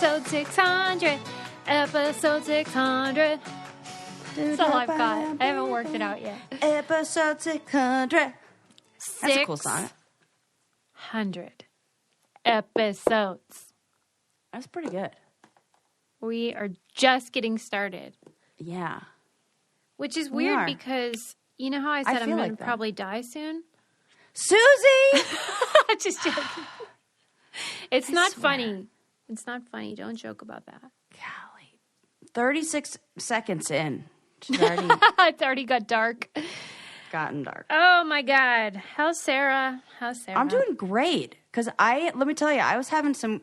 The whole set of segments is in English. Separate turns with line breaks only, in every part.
Episode 600. Episode 600. That's all I've got. I haven't worked it out yet.
Episode 600. That's a cool song.
600 episodes.
That's pretty good.
We are just getting started.
Yeah.
Which is weird because you know how I said I'm going to probably die soon?
Susie!
Just joking. It's not funny. It's not funny. Don't joke about that.
Golly. 36 seconds in. It's
already got dark.
Gotten dark.
Oh, my God. How's Sarah?
I'm doing great. Because let me tell you, I was having some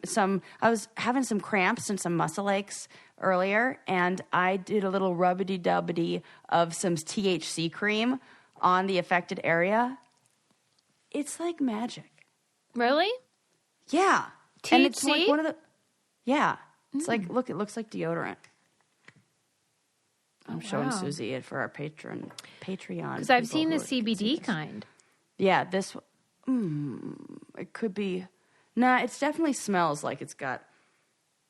cramps and some muscle aches earlier, and I did a little rubbity-dubbity of some THC cream on the affected area. It's like magic.
Really?
Yeah.
THC?
And it's like one of the... Yeah. It's like, look, it looks like deodorant. I'm showing Susie it for our Patreon.
Because I've seen the CBD kind.
Yeah, this... it could be... Nah, it definitely smells like it's got...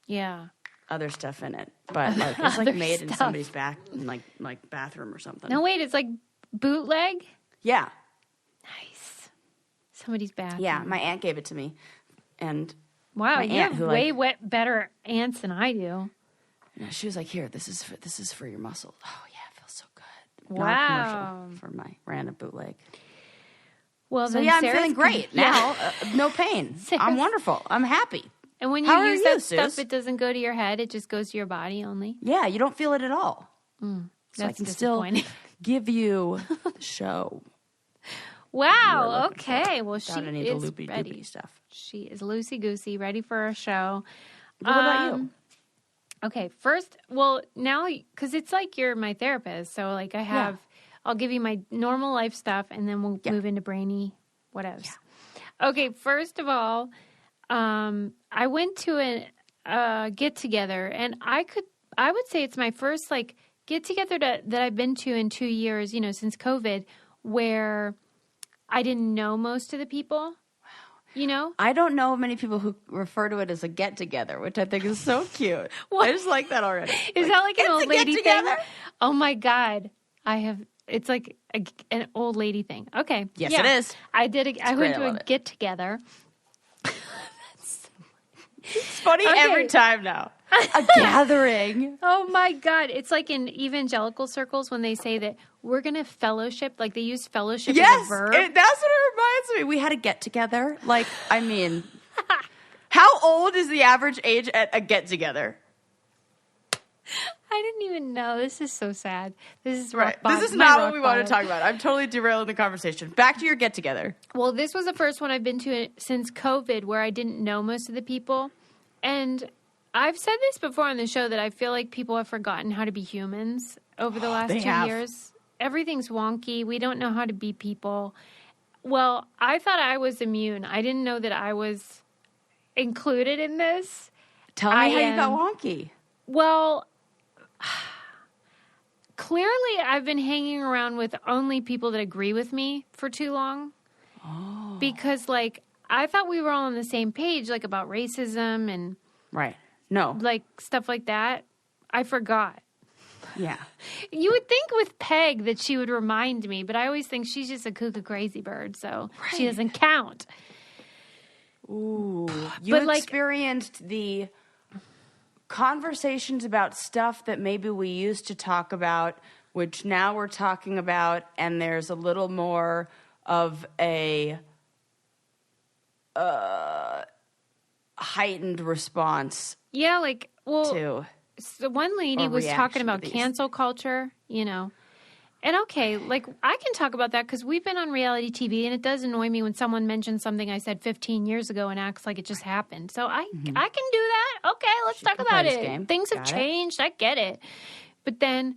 Yeah.
Other stuff in it. But like, it's like made in somebody's like bathroom or something.
No, wait, it's like bootleg?
Yeah.
Nice. Somebody's bathroom.
Yeah, my aunt gave it to me. And
wow, you have way better aunts than I do.
She was like, "Here, this is for your muscles." Oh yeah, it feels so good.
Wow.
Non-commercial for my random bootleg.
Well,
so
then
yeah,
Sarah's
I'm feeling great now. No pain. I'm wonderful. I'm happy.
And when you use that stuff, it doesn't go to your head; it just goes to your body only.
Yeah, you don't feel it at all.
So
I can still give you the show.
Wow. Okay. Well, she
any
is
loopy
ready.
Stuff.
She is loosey goosey, ready for our show.
What about you?
Okay. First, well, now because it's like you're my therapist, so like I'll give you my normal life stuff, and then we'll move into brainy whatevs. Yeah. Okay. First of all, I went to a get together, and I would say it's my first like get together that I've been to in 2 years. You know, since COVID, where I didn't know most of the people. Wow. You know?
I don't know many people who refer to it as a get-together, which I think is so cute. I just like that already.
Is that like an old lady thing? Oh, my God. It's like an old lady thing. Okay.
Yes, it is.
I went to a get-together.
It's funny every time now. A gathering.
Oh, my God. It's like in evangelical circles when they say that we're going to fellowship. Like they use fellowship as a verb.
That's what it reminds me. We had a get-together. Like, I mean, how old is the average age at a get-together?
I didn't even know. This is so sad. This is
right. This is not what we want to talk about. I'm totally derailing the conversation. Back to your get-together.
Well, this was the first one I've been to since COVID where I didn't know most of the people. And I've said this before on the show that I feel like people have forgotten how to be humans over the last 2 years. Everything's wonky. We don't know how to be people. Well, I thought I was immune. I didn't know that I was included in this.
Tell me how you got wonky.
Well, clearly I've been hanging around with only people that agree with me for too long.
Oh.
Because, like, I thought we were all on the same page, like, about racism and...
Right. No.
Like, stuff like that. I forgot.
Yeah.
You would think with Peg that she would remind me, but I always think she's just a cuckoo crazy bird, so she doesn't count.
Ooh. You experienced the conversations about stuff that maybe we used to talk about, which now we're talking about, and there's a little more of a heightened response.
Yeah, like, well...
to...
So one lady was talking about cancel culture, you know. And okay, like I can talk about that because we've been on reality TV and it does annoy me when someone mentions something I said 15 years ago and acts like it just happened. So I can do that. Okay, let's talk about it. Things have changed. I get it. But then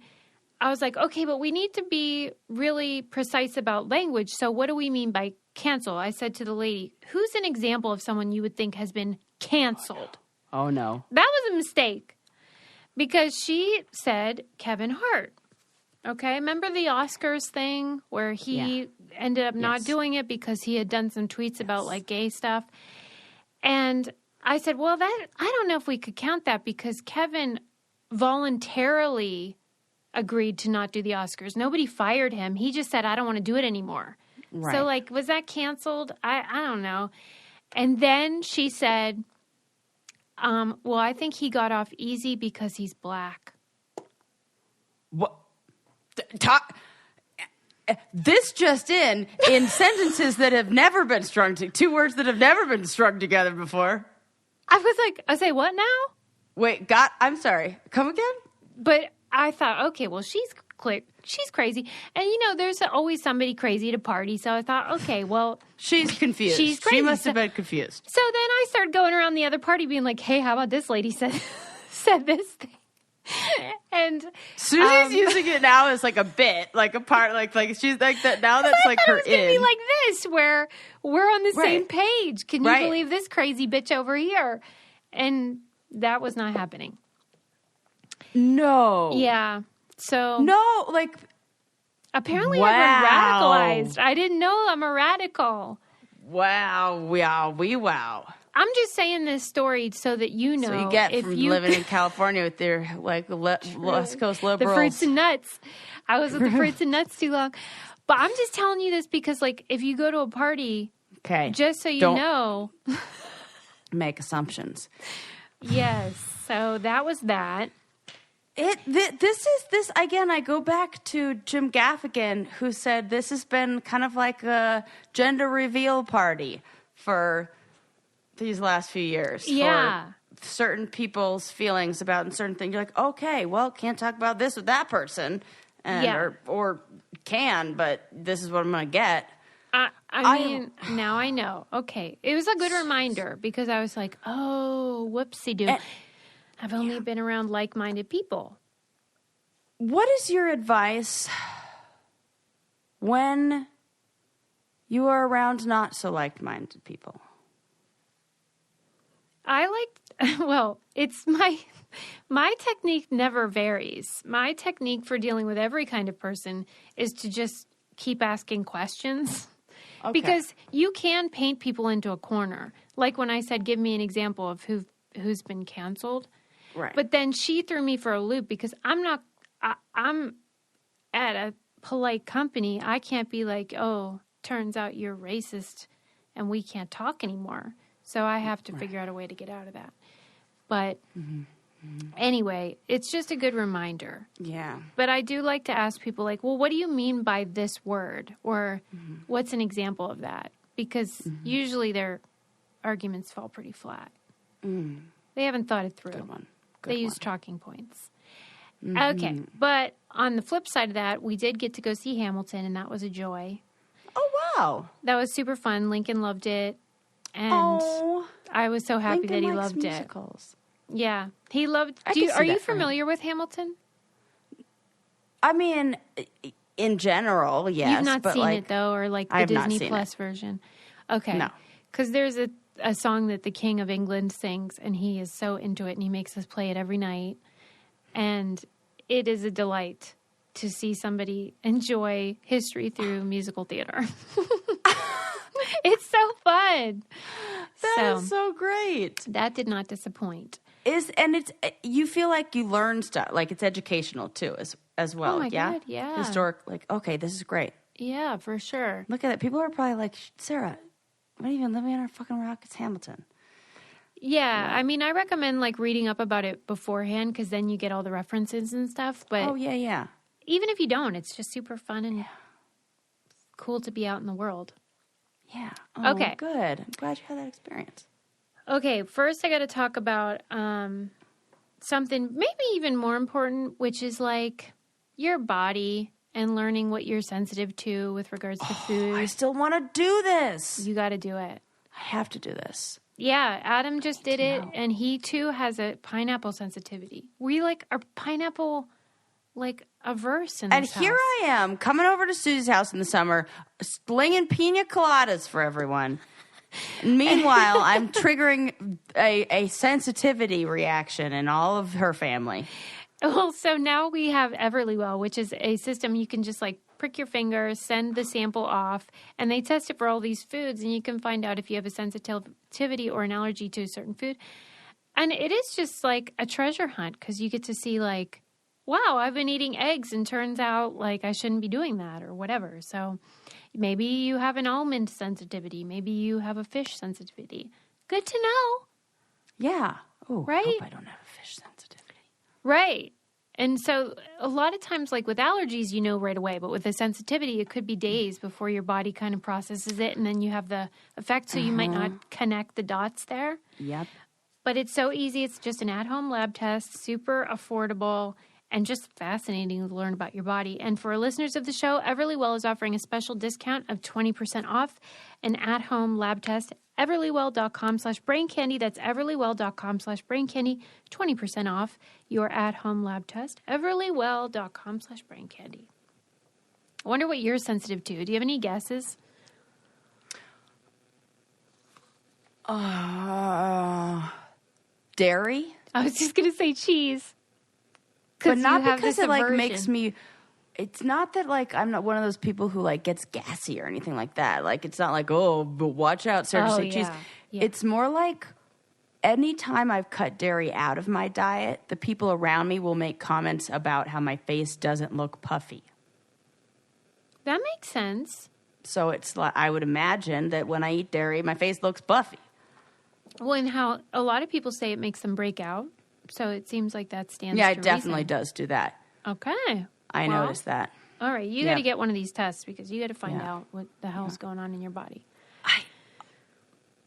I was like, okay, but we need to be really precise about language. So what do we mean by cancel? I said to the lady, who's an example of someone you would think has been canceled?
Oh, no.
That was a mistake. Because she said Kevin Hart. Okay, remember the Oscars thing where he ended up not doing it because he had done some tweets about like gay stuff? And I said, well, I don't know if we could count that because Kevin voluntarily agreed to not do the Oscars. Nobody fired him. He just said, I don't want to do it anymore. Right. So, like, was that canceled? I don't know. And then she said, well, I think he got off easy because he's black.
What? This just in sentences that have never been strung to two words that have never been strung together before.
I was like, I say, what now?
Wait, I'm sorry. Come again?
But I thought, okay, well, she's crazy. And, you know, there's always somebody crazy at a party. So I thought, okay, well.
She's confused.
She's crazy.
She must have been confused.
So then I started going around the other party being like, hey, how about this lady said this thing? And
Susie's using it now as like a bit, like a part, like she's like that now. That's like her. It was
gonna be like this, where we're on the same page. Can you believe this crazy bitch over here? And that was not happening.
No.
Yeah. So
no, like
apparently I've been radicalized. I didn't know I'm a radical.
Wow. I'm
just saying this story so that you know.
So you get if from living in California with their like West Coast liberals.
The fruits and nuts. I was with the fruits and nuts too long. But I'm just telling you this because, like, if you go to a party, just so you know.
Make assumptions.
Yes. So that was that.
This again, I go back to Jim Gaffigan, who said this has been kind of like a gender reveal party for these last few years.
Yeah.
For certain people's feelings about certain things. You're like, okay, well, can't talk about this with that person. Or can, but this is what I'm going to get.
I mean, now I know. Okay. It was a good reminder because I was like, oh, whoopsie-doo. I've only been around like-minded people.
What is your advice when you are around not so like-minded people?
It's my technique never varies. My technique for dealing with every kind of person is to just keep asking questions. Okay. Because you can paint people into a corner. Like when I said, give me an example of who's been canceled.
Right.
But then she threw me for a loop because I'm at a polite company. I can't be like, oh, turns out you're racist and we can't talk anymore. So I have to figure out a way to get out of that. But anyway, it's just a good reminder.
Yeah.
But I do like to ask people like, well, what do you mean by this word? Or what's an example of that? Because usually their arguments fall pretty flat. They haven't thought it through.
Good one.
They use talking points. Okay. But on the flip side of that, we did get to go see Hamilton, and that was a joy.
Oh, wow.
That was super fun. Lincoln loved it. And I was so happy that he loved
musicals.
It. Yeah. He loved... Are you familiar with Hamilton?
I mean, in general, yes.
You've not seen it, though, or like the Disney Plus version? Okay.
No.
Because there's a song that the King of England sings, and he is so into it, and he makes us play it every night. And it is a delight to see somebody enjoy history through musical theater. It's so fun.
That is so great.
That did not disappoint.
You feel like you learn stuff, like it's educational too, as well.
Oh my God, yeah.
Historic, like, okay, this is great.
Yeah, for sure.
Look at it. People are probably like, Sarah, what are you even living in our fucking rock? It's Hamilton.
Yeah, I mean, I recommend like reading up about it beforehand because then you get all the references and stuff. But even if you don't, it's just super fun and cool to be out in the world.
Yeah. Oh,
okay.
Good. I'm glad you had that experience.
Okay, first I got to talk about something maybe even more important, which is like your body and learning what you're sensitive to with regards to food.
I still want to do this.
You got to do it.
I have to do this.
Yeah, Adam just did it, and he too has a pineapple sensitivity. We like are pineapple like averse in this house.
And here I am coming over to Susie's house in the summer, slinging pina coladas for everyone. Meanwhile, I'm triggering a sensitivity reaction in all of her family.
Well, so now we have Everlywell, which is a system you can just like prick your finger, send the sample off, and they test it for all these foods, and you can find out if you have a sensitivity or an allergy to a certain food. And it is just like a treasure hunt because you get to see like, wow, I've been eating eggs and turns out like I shouldn't be doing that or whatever. So maybe you have an almond sensitivity. Maybe you have a fish sensitivity. Good to know.
Yeah. Oh,
right?
I hope I don't have a fish sensitivity.
Right. And so a lot of times, like with allergies, you know right away. But with a sensitivity, it could be days before your body kind of processes it. And then you have the effect. So you might not connect the dots there.
Yep.
But it's so easy. It's just an at-home lab test, super affordable, and just fascinating to learn about your body. And for listeners of the show, Everlywell is offering a special discount of 20% off an at-home lab test. Everlywell.com/braincandy. That's everlywell.com/braincandy. 20% off your at-home lab test. Everlywell.com/braincandy. I wonder what you're sensitive to. Do you have any guesses?
Dairy?
I was just going to say cheese.
But not because it like makes me. It's not that like I'm not one of those people who like gets gassy or anything like that. Like it's not like, oh, but watch out, Sarah, say cheese. Yeah. It's more like anytime I've cut dairy out of my diet, the people around me will make comments about how my face doesn't look puffy.
That makes sense.
So it's like I would imagine that when I eat dairy, my face looks puffy.
Well, and how a lot of people say it makes them break out. So it seems like that stands to
Yeah,
reason.
it definitely does do that.
Okay.
I noticed that.
All right. You got to get one of these tests because you got to find out what the hell's going on in your body.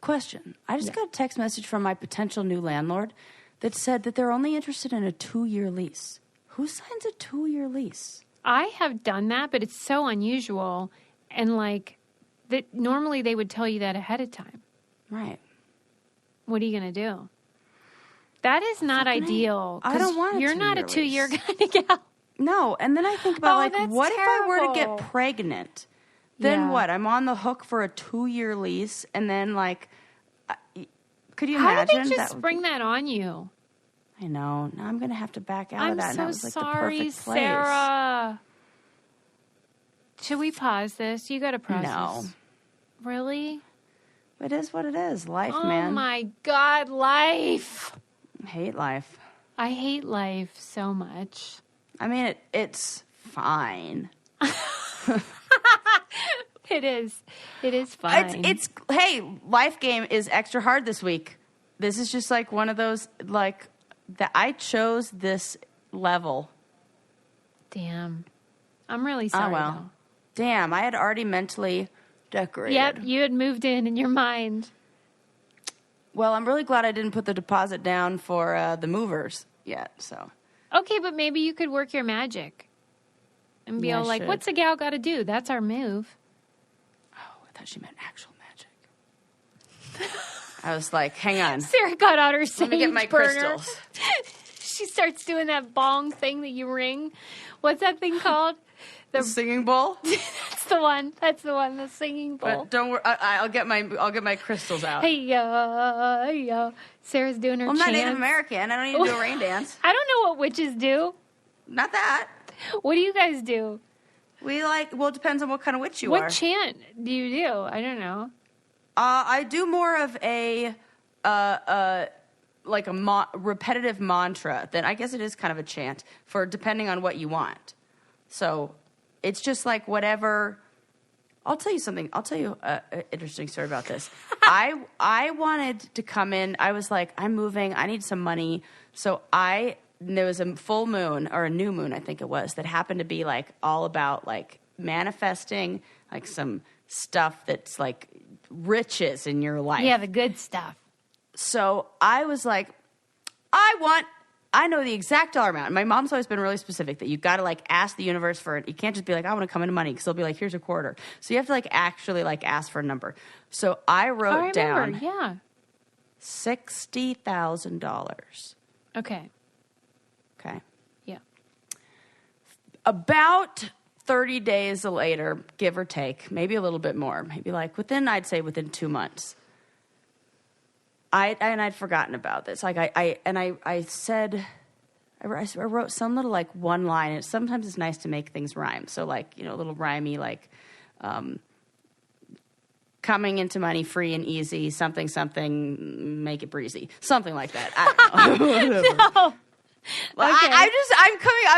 Question. I just got a text message from my potential new landlord that said that they're only interested in a 2-year lease. Who signs a 2-year lease?
I have done that, but it's so unusual. And like, that normally they would tell you that ahead of time.
Right.
What are you going to do? That is not ideal.
I don't want
You're not a 2-year kind of gal.
No, and then I think about what
terrible.
if I were to get pregnant? Then what? I'm on the hook for a 2-year lease, and then like, could you imagine?
How did they just spring that on you?
I know. Now I'm going to have to back out of that.
I'm
and that
so
was, like,
sorry,
the perfect place.
Sarah. Should we pause this? You got to process.
No.
Really?
It is what it is. Life, man.
Oh my God, life.
I hate life.
I hate life so much.
I mean, it's fine.
It is. It is fine.
Hey, life game is extra hard this week. This is just like one of those, like, that I chose this level.
Damn. I'm really sorry.
Oh, well.
Though.
Damn, I had already mentally decorated.
Yep, you had moved in your mind.
Well, I'm really glad I didn't put the deposit down for the movers yet, so.
Okay, but maybe you could work your magic. And be all like, what's a gal got to do? That's our move.
Oh, I thought she meant actual magic. I was like, hang on.
Sarah got out her sage
Let me get my
burner.
crystals.
She starts doing that bong thing that you ring. What's that thing called?
The singing bowl?
That's the one. That's the one. The singing bowl.
But don't worry. I'll get my crystals out.
Hey yo. Sarah's doing her
I'm
chants.
not Native American. I don't need to do a rain dance.
I don't know what witches do.
Not that.
What do you guys do?
Well, it depends on what kind of witch you are.
What chant do you do? I don't know.
I do more of a repetitive mantra. Then I guess it is kind of a chant for depending on what you want. So it's just like whatever. I'll tell you something. I'll tell you an interesting story about this. I wanted to come in. I was like, I'm moving. I need some money. So there was a full moon or a new moon, I think it was, that happened to be like all about like manifesting like some stuff that's like riches in your life.
Yeah, the good stuff.
So I was like, I know the exact dollar amount. My mom's always been really specific that you got to like ask the universe for it. You can't just be like, I want to come into money because they'll be like, here's a quarter. So you have to like actually like ask for a number. So I wrote down $60,000.
Okay.
Okay.
Yeah.
About 30 days later, give or take, maybe a little bit more, maybe like I'd say within 2 months. I'd forgotten about this. Like I said, I wrote some little like one line. Sometimes it's nice to make things rhyme. So like, a little rhymey, like, coming into money free and easy, something, make it breezy. Something like that. I don't know.
No.
Well,
Okay.
I'm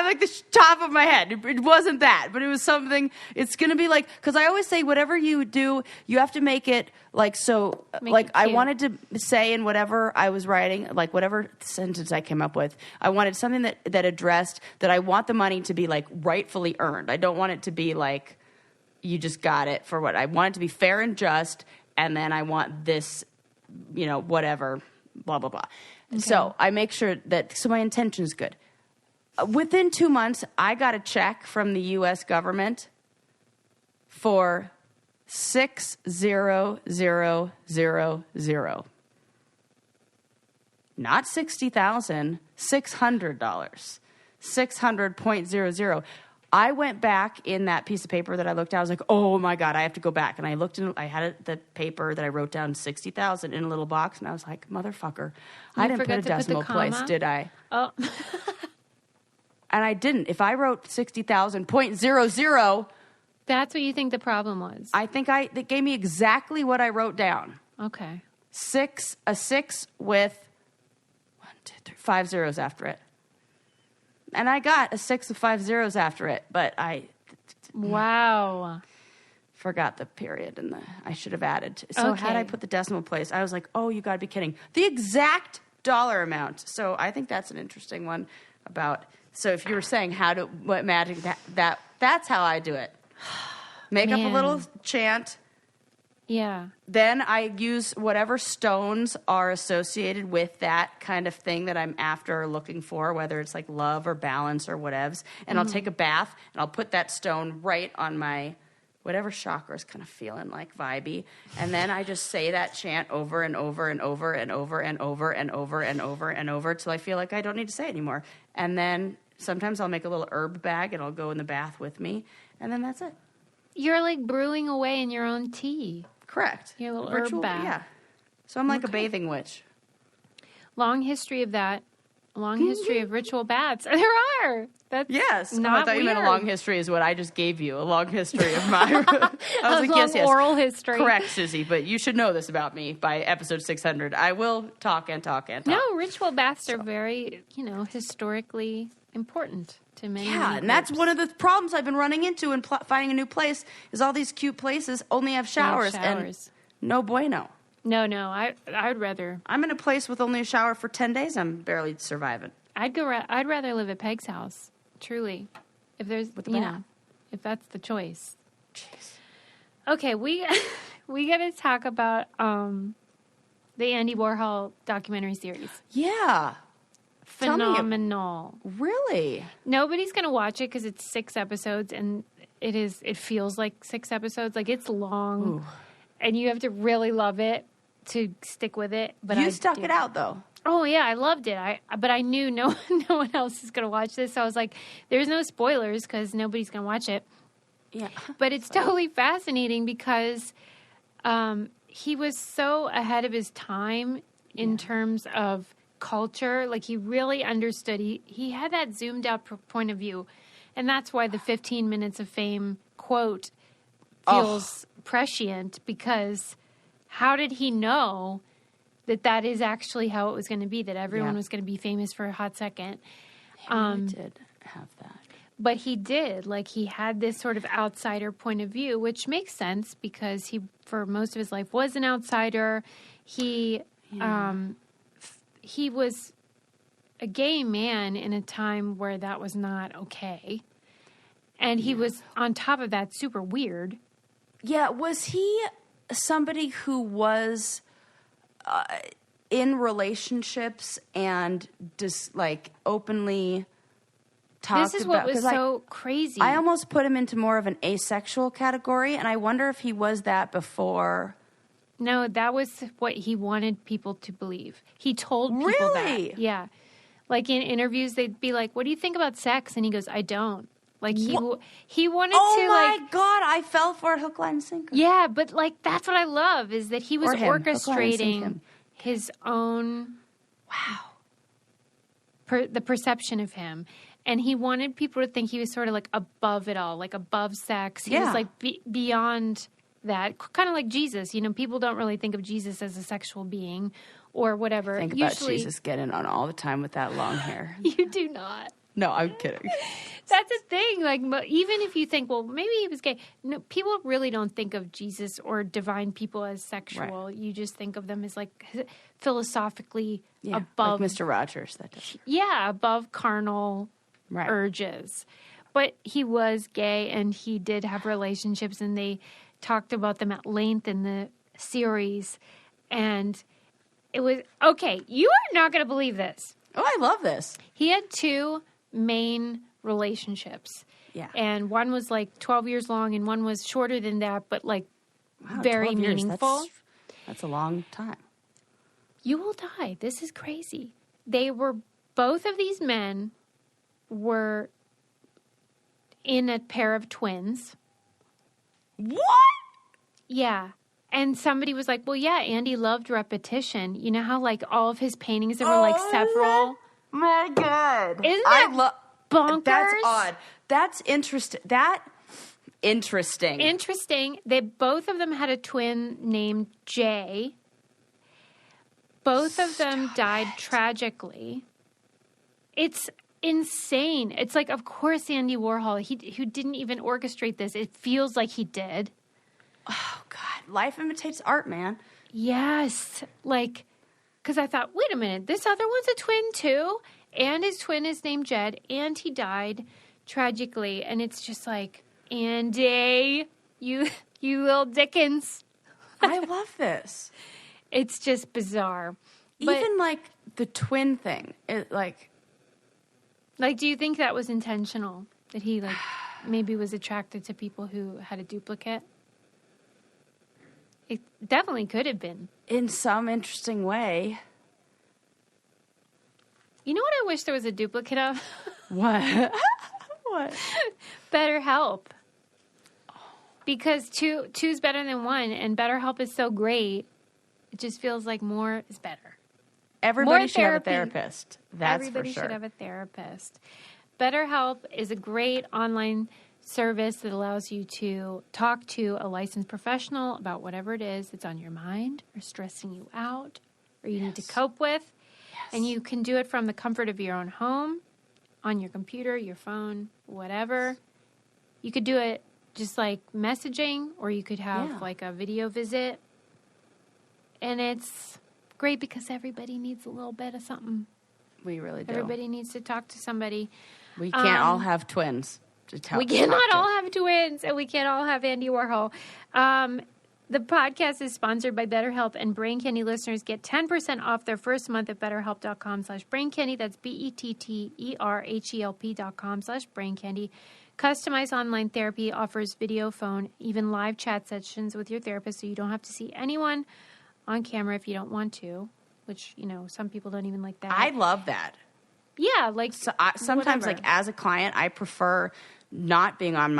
like the top of my head. It wasn't that, but it was something. It's going to be like, because I always say whatever you do, you have to make it like, so like I wanted to say in whatever I was writing, like whatever sentence I came up with, I wanted something that addressed that I want the money to be like rightfully earned. I don't want it to be like, you just got it for what I want it to be fair and just. And then I want this, whatever, blah, blah, blah. Okay. So I make sure so my intention is good. Within 2 months, I got a check from the U.S. government for $6,000. Not $60,000, $600. 600.00. I went back in that piece of paper that I looked at. I was like, oh my God, I have to go back. And I looked I had the paper that I wrote down 60,000 in a little box. And I was like, motherfucker, I didn't put a decimal place, did I?
Oh.
And I didn't. If I wrote 60,000.00.
That's what you think the problem was?
I think it gave me exactly what I wrote down.
Okay.
A six with 1, 2, 3, 5 zeros after it. And I got a 6 of 5 zeros after it, but
wow,
forgot the period and I should have added. So had I put the decimal place, I was like, oh, you got to be kidding. The exact dollar amount. So I think that's an interesting one about. So if you were saying what magic that's how I do it. Make up a little chant.
Yeah.
Then I use whatever stones are associated with that kind of thing that I'm after or looking for, whether it's like love or balance or whatevs. And I'll take a bath and I'll put that stone right on my whatever chakra is kind of feeling like vibey. And then I just say that chant over and over and over and over and over and over and over and over till I feel like I don't need to say it anymore. And then sometimes I'll make a little herb bag and I'll go in the bath with me. And then that's it.
You're like brewing away in your own tea.
Correct.
Your little herb bath.
Yeah. So I'm like a bathing witch.
Long history of that. Long history of ritual baths. There are. That's
yes.
not
I thought you meant a long history is what I just gave you. A long history of my...
I was like, yes.
Oral history. Correct, Susie. But you should know this about me by episode 600. I will talk and talk and talk.
No, ritual baths are very, historically important to many.
Yeah, and that's one of the problems I've been running into in finding a new place is all these cute places only have showers. And no bueno.
No, I would rather.
I'm in a place with only a shower for 10 days. I'm barely surviving.
I'd rather live at Peg's house. Truly, if there's if that's the choice.
Jeez.
Okay, we got to talk about the Andy Warhol documentary series.
Yeah.
Phenomenal.
Really?
Nobody's going to watch it because it's 6 episodes and it feels like 6 episodes. Like it's long. Ooh. And you have to really love it to stick with it. But
you stuck it out though.
Oh yeah, I loved it. But I knew no one else is going to watch this. So I was like, there's no spoilers because nobody's going to watch it.
Yeah.
But it's totally fascinating because he was so ahead of his time in terms of culture. Like he really understood. He had that zoomed out point of view. And that's why the 15 minutes of fame quote feels prescient, because how did he know that is actually how it was going to be, that everyone was going to be famous for a hot second?
He really did have that.
But he did. Like, he had this sort of outsider point of view, which makes sense because he, for most of his life, was an outsider. He was a gay man in a time where that was not okay. And he was, on top of that, super weird.
Yeah, was he somebody who was in relationships and just, like, openly talked about...
This is what was so crazy.
I almost put him into more of an asexual category, and I wonder if he was that before...
No, that was what he wanted people to believe. He told people that. Yeah. Like, in interviews, they'd be like, what do you think about sex? And he goes, I don't. Like, he wanted to, like...
Oh, my God, I fell for it, hook, line, and sinker.
Yeah, but, like, that's what I love, is that he was orchestrating his own...
Wow.
the perception of him. And he wanted people to think he was sort of like above it all, like above sex. He was like beyond that, kind of like Jesus. You know, people don't really think of Jesus as a sexual being or whatever.
Think about Jesus getting on all the time with that long hair.
You do not.
No, I'm kidding.
That's a thing. Like, even if you think, well, maybe he was gay. No, people really don't think of Jesus or divine people as sexual. Right. You just think of them as like philosophically above.
Like Mr. Rogers. That does.
Yeah, above carnal urges. But he was gay and he did have relationships and they talked about them at length in the series. And it was, okay, you are not going to believe this.
Oh, I love this.
He had 2 main relationships. Yeah. And one was like 12 years long and one was shorter than that, but like very meaningful.
That's a long time.
You will die. This is crazy. Both of these men were in a pair of twins.
What?
Yeah. And somebody was like, well, yeah, Andy loved repetition. You know how like all of his paintings that were like several.
My God.
Isn't that bonkers?
That's odd. That's interesting. Interesting.
Both of them had a twin named Jay. Both of them died tragically. It's insane. It's like, of course, Andy Warhol, who didn't even orchestrate this. It feels like he did.
Oh, God. Life imitates art, man.
Yes. Like, because I thought, wait a minute, this other one's a twin, too? And his twin is named Jed, and he died tragically. And it's just like, Andy, you little Dickens.
I love this.
It's just bizarre.
Even, like, the twin thing. Like,
do you think that was intentional? That he, like, maybe was attracted to people who had a duplicate? It definitely could have been.
In some interesting way.
You know what I wish there was a duplicate of?
What? What?
BetterHelp. Because two's better than one, and BetterHelp is so great. It just feels like more is better.
Everybody should have a therapist. That's
Everybody
for sure.
should have a therapist. BetterHelp is a great online service that allows you to talk to a licensed professional about whatever it is that's on your mind or stressing you out or you need to cope with. Yes. And you can do it from the comfort of your own home, on your computer, your phone, whatever. You could do it just like messaging, or you could have like a video visit. And it's great because everybody needs a little bit of something.
We really do.
Everybody needs to talk to somebody.
We can't all have twins.
We cannot all have twins, and we can't all have Andy Warhol. The podcast is sponsored by BetterHelp, and Brain Candy listeners get 10% off their first month at BetterHelp.com/BrainCandy. That's BetterHelp.com/BrainCandy. Customized online therapy offers video, phone, even live chat sessions with your therapist, so you don't have to see anyone on camera if you don't want to, which, you know, some people don't even like that.
I love that.
Yeah, like
sometimes, like as a client, I prefer not being on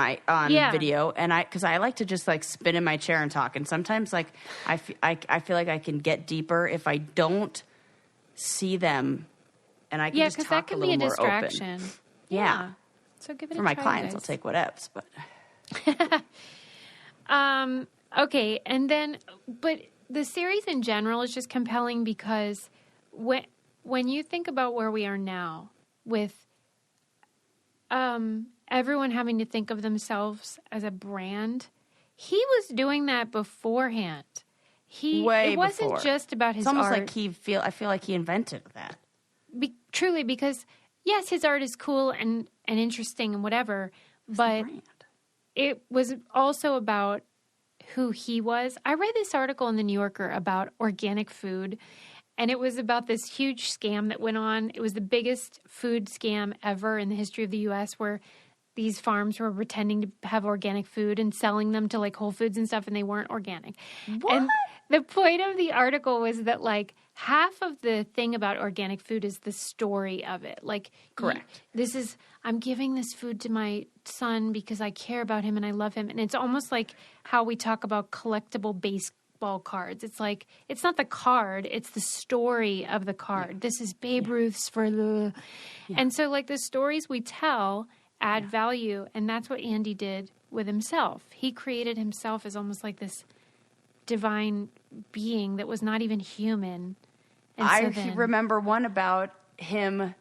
video, and because I like to just like spin in my chair and talk. And sometimes, like I feel like I can get deeper if I don't see them, and I can just talk a little more open.
Yeah, because that can be a distraction.
Yeah.
So give it
for
a
my
try,
clients,
guys.
I'll take whatevs, but.
Okay, and then, but the series in general is just compelling because when you think about where we are now with everyone having to think of themselves as a brand, he was doing that beforehand. It wasn't just about his art.
It's almost like I feel like he invented that.
Truly, because yes, his art is cool and interesting and whatever, but it was also about who he was. I read this article in the New Yorker about organic food, and it was about this huge scam that went on. It was the biggest food scam ever in the history of the U.S., where these farms were pretending to have organic food and selling them to like Whole Foods and stuff, and they weren't organic.
What?
And the point of the article was that like half of the thing about organic food is the story of it. Like,
correct.
I'm giving this food to my son because I care about him and I love him. And it's almost like how we talk about collectible baseball baseball cards. It's like, it's not the card, it's the story of the card. Yeah. This is Babe Ruth's for the... Yeah. And so, like, the stories we tell add value, and that's what Andy did with himself. He created himself as almost like this divine being that was not even human. And
I remember one about him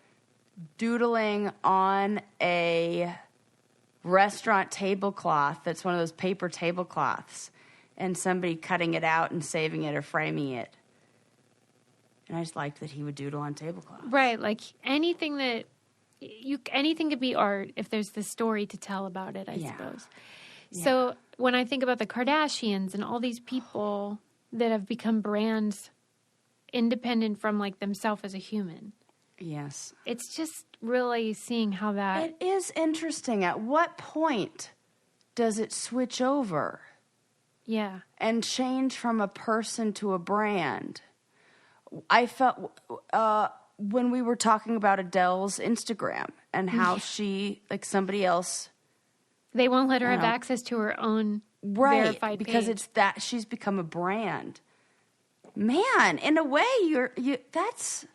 doodling on a restaurant tablecloth that's one of those paper tablecloths, and somebody cutting it out and saving it or framing it. And I just liked that he would doodle on tablecloths.
Right, like anything could be art if there's the story to tell about it, I suppose. Yeah. So when I think about the Kardashians and all these people that have become brands independent from like themselves as a human.
Yes.
It's just really seeing how that...
It is interesting. At what point does it switch over?
Yeah.
And change from a person to a brand? I felt... when we were talking about Adele's Instagram and how she, like somebody else...
They won't let her have access to her own verified page.
Because it's that she's become a brand. Man, in a way, that's...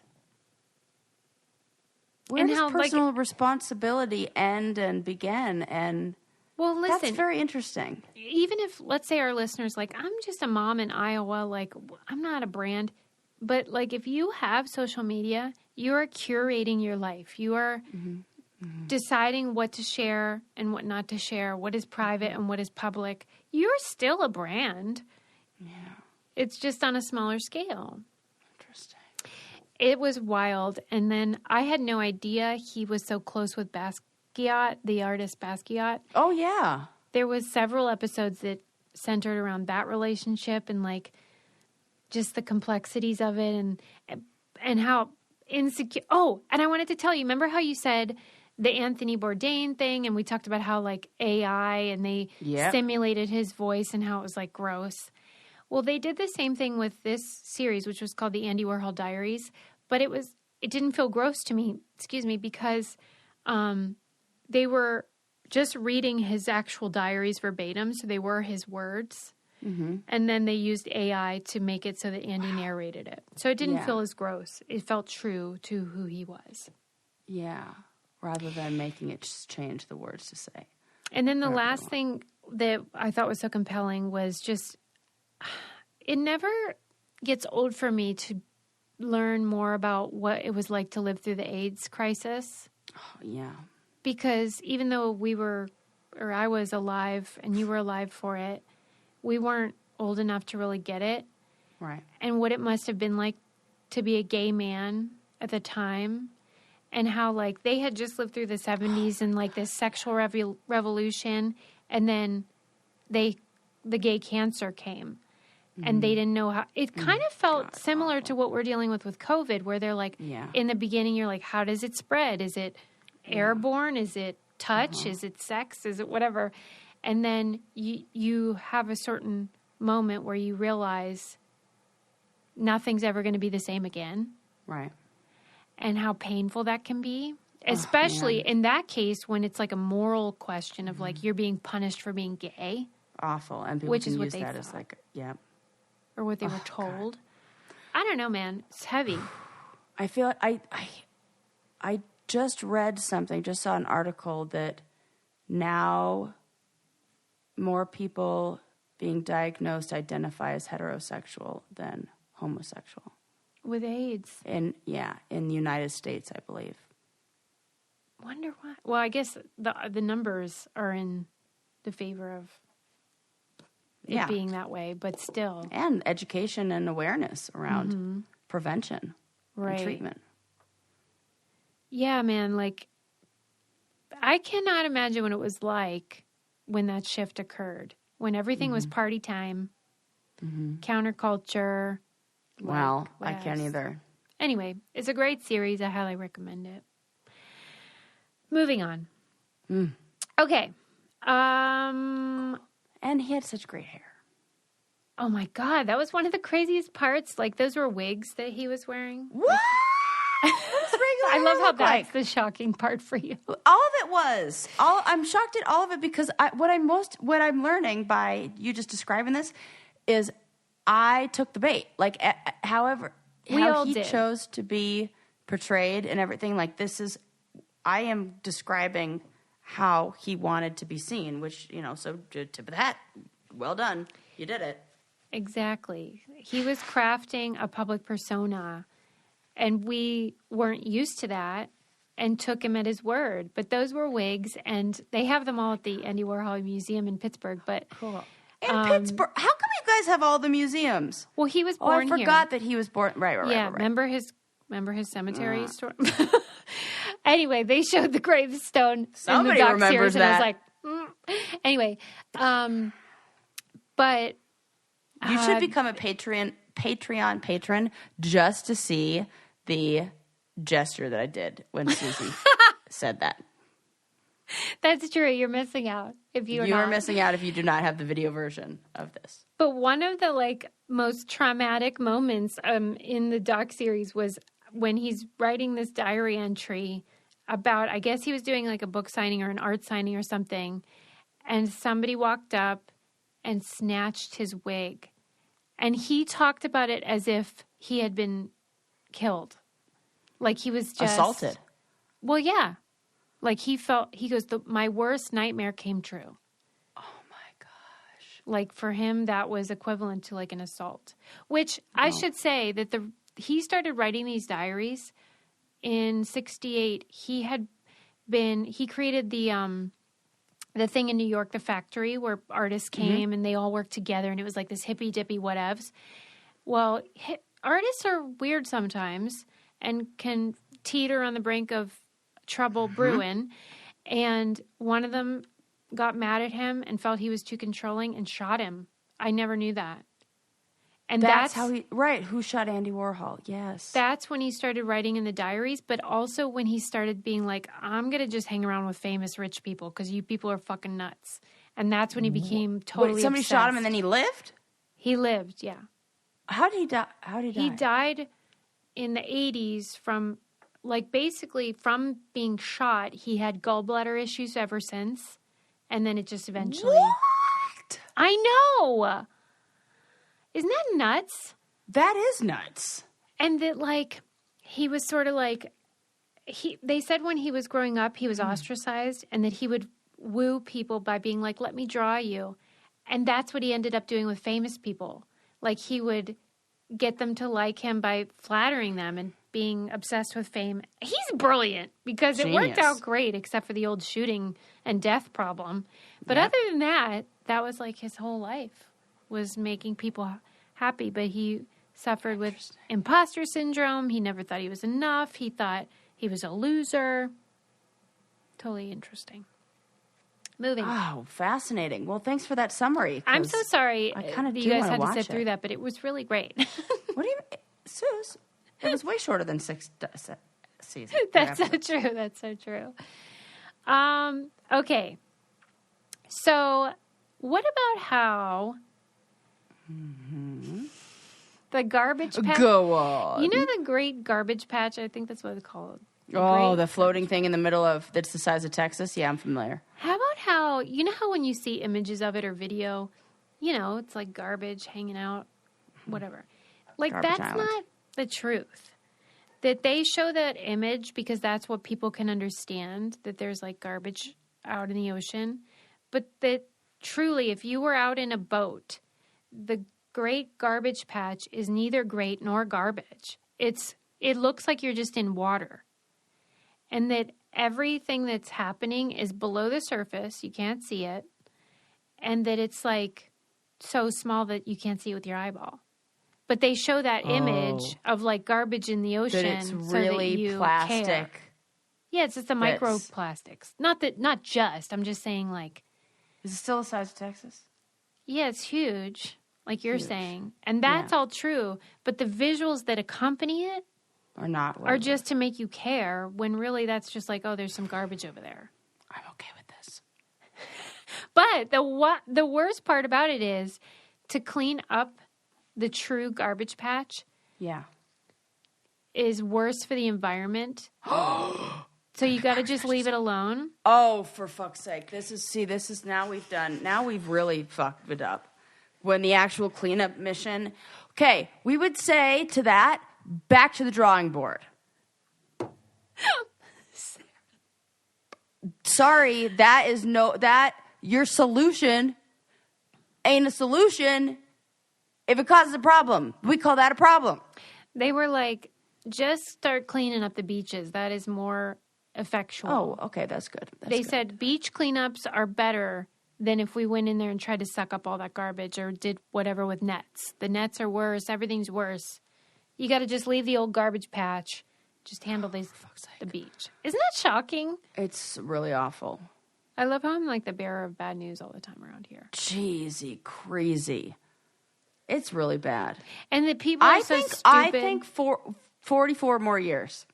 Where does personal responsibility end and begin? And
well, listen,
that's very interesting.
Even if, let's say our listeners, like, I'm just a mom in Iowa, like, I'm not a brand. But, like, if you have social media, you are curating your life. You are deciding what to share and what not to share, what is private and what is public. You're still a brand. Yeah. It's just on a smaller scale.
Interesting.
It was wild. And then I had no idea he was so close with Basquiat, the artist Basquiat.
Oh, yeah.
There was several episodes that centered around that relationship and, like, just the complexities of it and how insecure. Oh, and I wanted to tell you, remember how you said the Anthony Bourdain thing, and we talked about how, like, AI and they simulated his voice and how it was, like, gross. Well, they did the same thing with this series, which was called the Andy Warhol Diaries, but it didn't feel gross to me, because they were just reading his actual diaries verbatim, so they were his words. Mm-hmm. And then they used AI to make it so that Andy narrated it. So it didn't feel as gross. It felt true to who he was.
Yeah, rather than making it just change the words to say.
And then the last thing that I thought was so compelling was just, it never gets old for me to learn more about what it was like to live through the AIDS crisis.
Oh, yeah.
Because even though I was alive and you were alive for it, we weren't old enough to really get it.
Right.
And what it must have been like to be a gay man at the time, and how, like, they had just lived through the 70s and, like, this sexual revolution, and then the gay cancer came. And they didn't know how... It kind of felt similar to what we're dealing with COVID, where they're like, in the beginning, you're like, how does it spread? Is it airborne? Is it touch? Is it sex? Is it whatever? And then you have a certain moment where you realize nothing's ever going to be the same again.
Right.
And how painful that can be. Especially in that case when it's like a moral question of like you're being punished for being gay.
Awful. And people can use that as like,
or what they were told. God. I don't know, man. It's heavy.
I feel I just read something, just saw an article that now more people being diagnosed identify as heterosexual than homosexual.
With AIDS.
In the United States, I believe.
Wonder why. Well, I guess the numbers are in the favor of it being that way, but still.
And education and awareness around prevention and treatment.
Yeah, man, like, I cannot imagine what it was like when that shift occurred, when everything was party time, counterculture.
Wow, I can't either.
Anyway, it's a great series. I highly recommend it. Moving on. Okay.
And he had such great hair.
Oh, my God. That was one of the craziest parts. Like, those were wigs that he was wearing.
What?
I love how that's the shocking part for you.
All of it was. I'm shocked at all of it because what I'm learning by you just describing this is I took the bait. Like, however,
We
how
all
he
did.
chose to be portrayed and everything, like, I am describing how he wanted to be seen, which, so tip of the hat. Well done. You did it.
Exactly. He was crafting a public persona, and we weren't used to that and took him at his word. But those were wigs, and they have them all at the Andy Warhol Museum in Pittsburgh. But
cool. In Pittsburgh? How come you guys have all the museums?
Well, he was born here.
I forgot that he was born. Right.
Yeah, remember his cemetery story? Anyway, they showed the gravestone in the doc series, and I was like, Anyway, but
you should become a Patreon patron just to see the gesture that I did when Susie said that.
That's true. You're missing out if you
are missing out if you do not have the video version of this.
But one of the most traumatic moments in the doc series was when he's writing this diary entry about, I guess he was doing a book signing or an art signing or something, and somebody walked up and snatched his wig. And he talked about it as if he had been killed. Like he was just...
assaulted.
Well, yeah. Like he goes, my worst nightmare came true.
Oh my gosh.
Like for him, that was equivalent to an assault. Which I should say that he started writing these diaries in 1968. He created the thing in New York, the factory, where artists came and they all worked together, and it was like this hippy dippy whatevs. Well, artists are weird sometimes and can teeter on the brink of trouble brewing, and one of them got mad at him and felt he was too controlling and shot him. I never knew that. And that's
how who shot Andy Warhol? Yes.
That's when he started writing in the diaries, but also when he started being like, I'm going to just hang around with famous rich people because you people are fucking nuts. And that's when he became totally
somebody
obsessed.
shot him and then he lived?
He lived, yeah.
How did he die?
He died in the 80s from, basically from being shot. He had gallbladder issues ever since. And then it just eventually...
What?
I know! Isn't that nuts?
That is nuts.
And that, he was sort of they said when he was growing up, he was ostracized, and that he would woo people by being like, let me draw you. And that's what he ended up doing with famous people. He would get them to like him by flattering them and being obsessed with fame. He's brilliant because it worked out great, except for the old shooting and death problem. But other than that, that was his whole life. Was making people happy, but he suffered with imposter syndrome. He never thought he was enough. He thought he was a loser. Totally interesting. Moving.
Oh, fascinating. Well, thanks for that summry.
I'm so sorry
I kind of
you guys had to sit through that, but it was really great.
What do you mean? Sus, it was way shorter than 6 seasons.
That's so true. That's so true. Okay. So what about how... the garbage patch.
Go on.
You know the Great Garbage Patch? I think that's what it's called.
The floating thing in the middle of that's the size of Texas? Yeah, I'm familiar.
How about how when you see images of it or video, it's like garbage hanging out, whatever. Garbage that's island. Not the truth. That they show that image because that's what people can understand, that there's garbage out in the ocean. But that truly, if you were out in a boat, the Great Garbage Patch is neither great nor garbage. It looks like you're just in water. And that everything that's happening is below the surface. You can't see it. And that it's so small that you can't see it with your eyeball. But they show that image of garbage in the ocean.
That it's really
so that you
plastic.
Care. Yeah, it's just the microplastics. Not just. I'm just saying
Is it still the size of Texas?
Yeah, it's huge, like you're saying. And that's all true. But the visuals that accompany it are just to make you care, when really that's just there's some garbage over there.
I'm okay with this.
But the worst part about it is to clean up the true garbage patch is worse for the environment. So you got to just leave it alone.
Oh, for fuck's sake. Now we've really fucked it up. when the actual cleanup mission. Okay, we would say to that, back to the drawing board. Sorry, that your solution ain't a solution if it causes a problem. We call that a problem.
They were like, just start cleaning up the beaches. That is more effectual.
Oh, okay, that's good.
They said beach cleanups are better than if we went in there and tried to suck up all that garbage or did whatever with nets. The nets are worse. Everything's worse. You got to just leave the old garbage patch. Just handle the beach. Isn't that shocking?
It's really awful.
I love how I'm like the bearer of bad news all the time around here.
Jeezy, crazy. It's really bad.
And the people are so stupid.
I think 44 more years.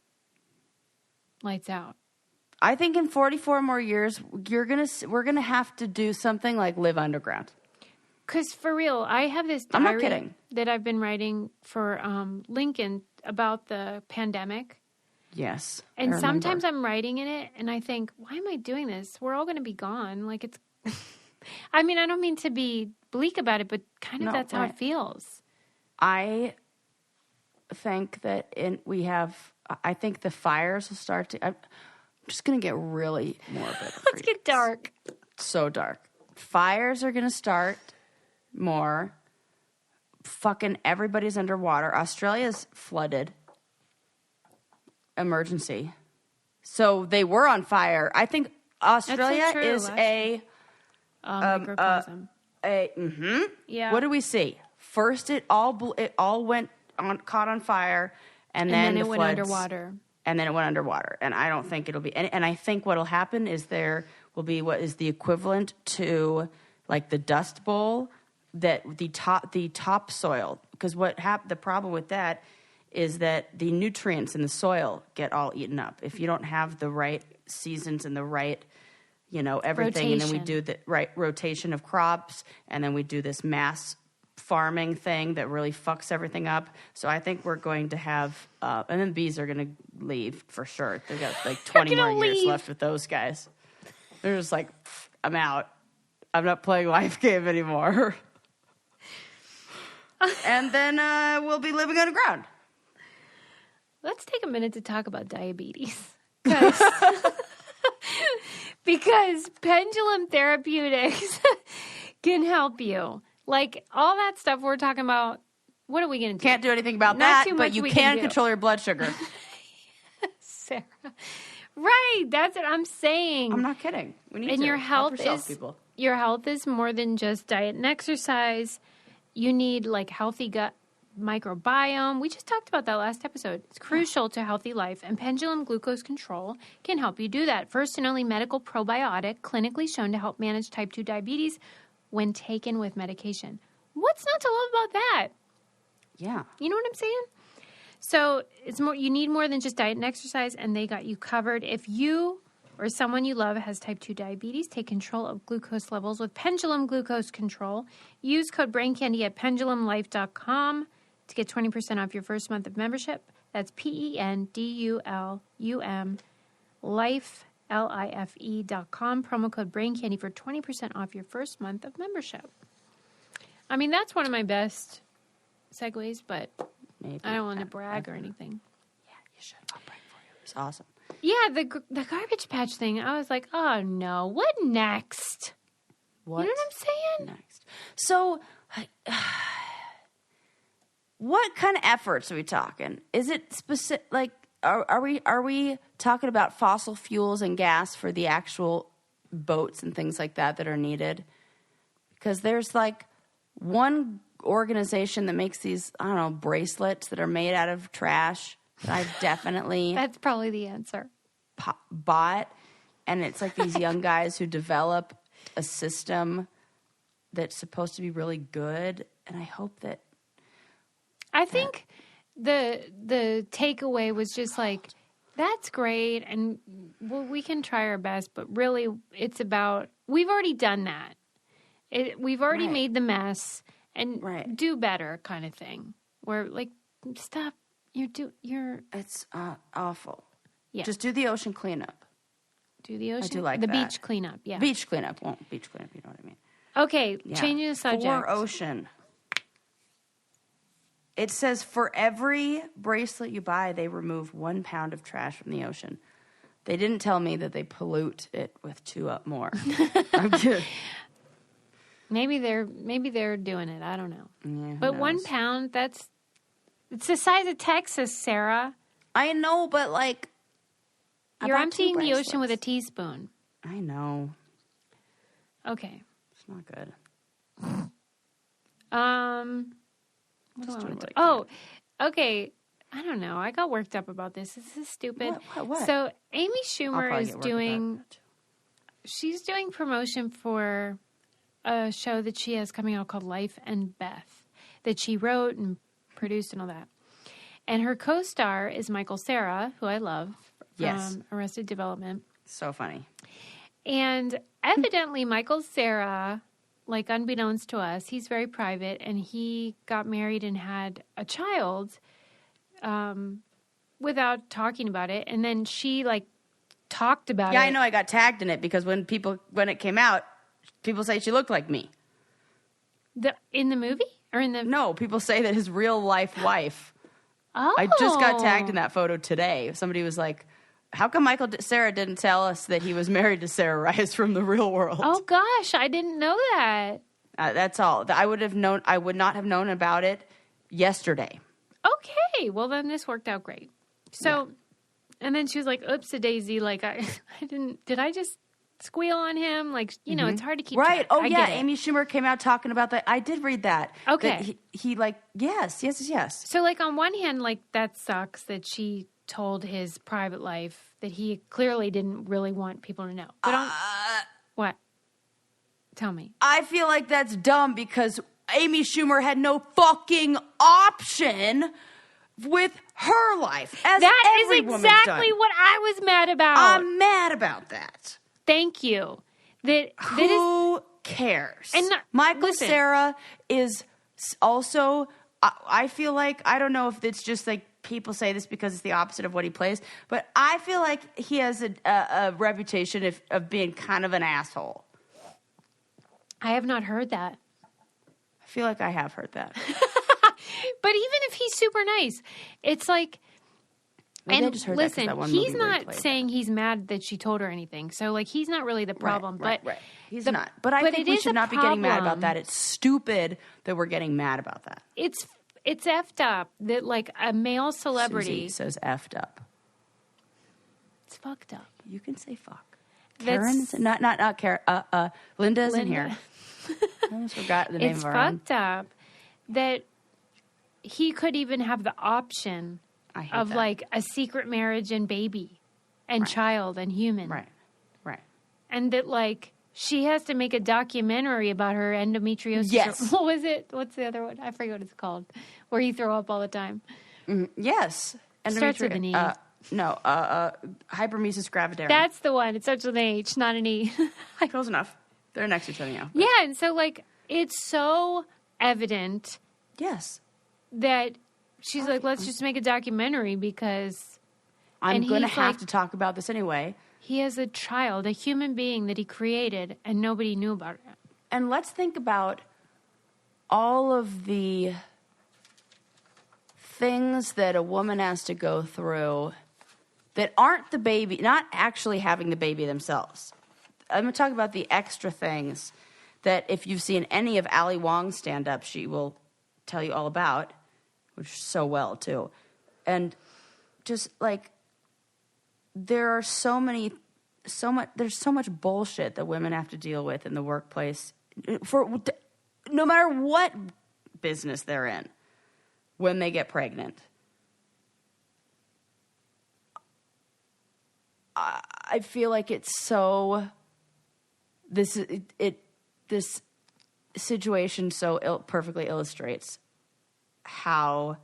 Lights out.
I think in 44 more years, we're gonna have to do something like live underground.
Because for real, I have this diary that I've been writing for Lincoln about the pandemic.
Yes.
And sometimes I'm writing in it and I think, why am I doing this? We're all going to be gone. Like it's, I mean, I don't mean to be bleak about it, but kind of that's how it feels.
I think that I think the fires will start to, I'm just going to get really morbid.
Let's get dark.
So dark. Fires are going to start more. Fucking everybody's underwater. Australia's flooded. Emergency. So they were on fire. I think Australia is a microcosm. Yeah. What do we see? First, it all went on, caught on fire, and then it went underwater. And then it went underwater. And I don't think it'll be. And I think what'll happen is there will be what is the equivalent to like the Dust Bowl, that the topsoil. Because the problem with that is that the nutrients in the soil get all eaten up. If you don't have the right seasons and the right, everything, and then we do the right rotation of crops, and then we do this mass farming thing that really fucks everything up. So I think we're going to have, and then bees are going to leave for sure. They've got like 20 more years left with those guys. They're just like, I'm out. I'm not playing life game anymore. And then we'll be living underground.
Let's take a minute to talk about diabetes. Because Pendulum Therapeutics can help you. Like, all that stuff we're talking about, what are we going to do?
Can't do anything about that, but you can control your blood sugar.
Sarah. Right, that's what I'm saying.
I'm not kidding. We need
and
to
your health
help yourself, people.
Your health is more than just diet and exercise. You need, like, healthy gut microbiome. We just talked about that last episode. It's crucial to healthy life, and Pendulum Glucose Control can help you do that. First and only medical probiotic clinically shown to help manage type 2 diabetes when taken with medication. What's not to love about that?
Yeah.
You know what I'm saying? So it's more. You need more than just diet and exercise, and they got you covered. If you or someone you love has type 2 diabetes, take control of glucose levels with Pendulum Glucose Control. Use code BRAINCANDY at pendulumlife.com to get 20% off your first month of membership. That's PENDULUM life, LIFE.com. Promo code BRAINCANDY for 20% off your first month of membership. I mean, that's one of my best segues, but maybe I don't want to brag or anything.
Yeah, you should. I'll brag for you. It's awesome.
Yeah, the garbage patch thing, I was like, oh no, what next?
What?
You know what I'm saying?
Next. So, what kind of efforts are we talking? Is it specific? Like, are we talking about fossil fuels and gas for the actual boats and things like that are needed? Because there's like one organization that makes these, I don't know, bracelets that are made out of trash that I've definitely
that's probably the answer
bought, and it's like these young guys who develop a system that's supposed to be really good, and I hope that.
I think the takeaway was just like, that's great, and we can try our best, but really it's about, we've already done that. We've already made the mess, and do better kind of thing. Where like, stop,
it's awful.
Yeah.
Just do the ocean cleanup.
Do the ocean?
I do like
the
that.
Beach cleanup, yeah.
Beach cleanup. Well, beach cleanup, you know what I mean.
Okay, changing the subject.
For ocean. It says for every bracelet you buy, they remove 1 pound of trash from the ocean. They didn't tell me that they pollute it with 2 up more. I'm kidding.
Maybe they're doing it. I don't know.
Yeah,
but 1 pound, it's the size of Texas, Sarah.
I know, but like
you're emptying the ocean with a teaspoon.
I know.
Okay.
It's not good.
Okay. I don't know. I got worked up about this. This is stupid.
What?
So Amy Schumer is she's doing promotion for a show that she has coming out called Life and Beth that she wrote and produced and all that. And her co-star is Michael Cera, who I love from Arrested Development.
So funny.
And evidently Michael Cera, like unbeknownst to us, he's very private, and he got married and had a child without talking about it. And then she like talked about it.
Yeah, I know. I got tagged in it because when it came out, people say she looked like me.
In the movie? Or in the...
No, people say that his real life wife.
Oh.
I just got tagged in that photo today. Somebody was like, how come Michael Cera didn't tell us that he was married to Sarah Rice from the real world?
Oh, gosh. I didn't know that.
That's all. I would not have known about it yesterday.
Okay. Well, then this worked out great. So, and then she was like, oops-a-daisy. Like, did I just squeal on him? Like, you know, it's hard to keep
right.
track.
Oh, yeah. Amy Schumer came out talking about that. I did read that.
Okay.
That he like, yes.
So, like, on one hand, like, that sucks that she told his private life that he clearly didn't really want people to know. But what? Tell me.
I feel like that's dumb because Amy Schumer had no fucking option with her life. As
that
every
is
woman's
exactly
done.
what I was mad about.
I'm mad about that.
Thank you.
Who cares?
And
Michael Cera is also, I feel like, I don't know if it's just like people say this because it's the opposite of what he plays, but I feel like he has a reputation of being kind of an asshole.
I have not heard that.
I feel like I have heard that.
But even if he's super nice, it's like,
Maybe I just heard
listen,
that one
he's
movie where he
not saying he's mad that she told her anything. So, like, he's not really the problem.
Right. He's not. But I think we should not be getting mad about that. It's stupid that we're getting mad about that.
It's effed up that, like, a male celebrity...
Susie says effed up.
It's fucked up.
You can say fuck. Karen? Not Karen. Linda isn't here. I almost forgot the name of our own.
It's fucked up that he could even have the option of that. Like a secret marriage and baby and child and human.
Right.
And that, like, she has to make a documentary about her endometriosis.
Yes.
What was it? What's the other one? I forget what it's called. Where you throw up all the time.
Yes.
Starts with an E.
Hypermesis gravidarum.
That's the one. It starts with an H, not an E.
Close enough. They're next to each other now.
Yeah, and so, like, it's so evident.
Yes.
That she's like, let's just make a documentary because...
I'm going to have to talk about this anyway.
He has a child, a human being that he created, and nobody knew about it.
And let's think about all of the things that a woman has to go through that aren't the baby, not actually having the baby themselves. I'm going to talk about the extra things that if you've seen any of Ali Wong's stand-up, she will tell you all about, which is so well, too. And just, like, there's so much bullshit that women have to deal with in the workplace for no matter what business they're in when they get pregnant. I feel like it's so this situation so perfectly illustrates how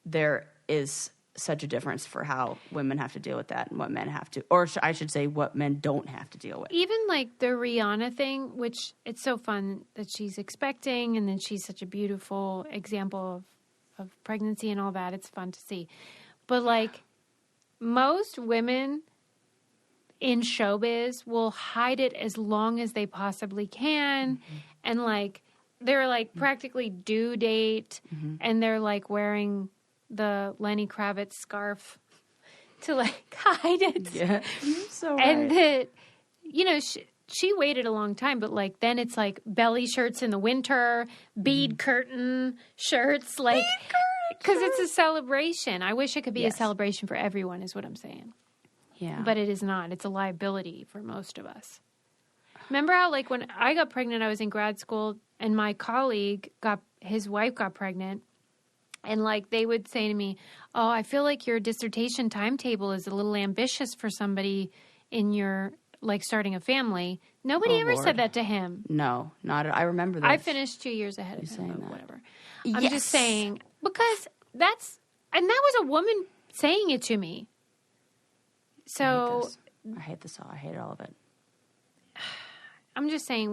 there is such a difference for how women have to deal with that and what men have to, or I should say what men don't have to deal with.
Even like the Rihanna thing, which it's so fun that she's expecting and then she's such a beautiful example of pregnancy and all that. It's fun to see. But like most women in showbiz will hide it as long as they possibly can. Mm-hmm. And like, they're like practically due date and they're like wearing the Lenny Kravitz scarf to like hide it.
Yeah. You're so right.
And that, she waited a long time, but like then it's like belly shirts in the winter, bead curtain shirts, like, because it's a celebration. I wish it could be a celebration for everyone is what I'm saying.
Yeah.
But it is not. It's a liability for most of us. Remember how, like, when I got pregnant, I was in grad school, and my colleague his wife got pregnant, and, like, they would say to me, oh, I feel like your dissertation timetable is a little ambitious for somebody in your, like, starting a family. Nobody ever said that to him.
No, I remember that.
I finished 2 years ahead of him, but whatever.
Yes.
I'm just saying, because that was a woman saying it to me. So
I hate this all. I hate all of it.
I'm just saying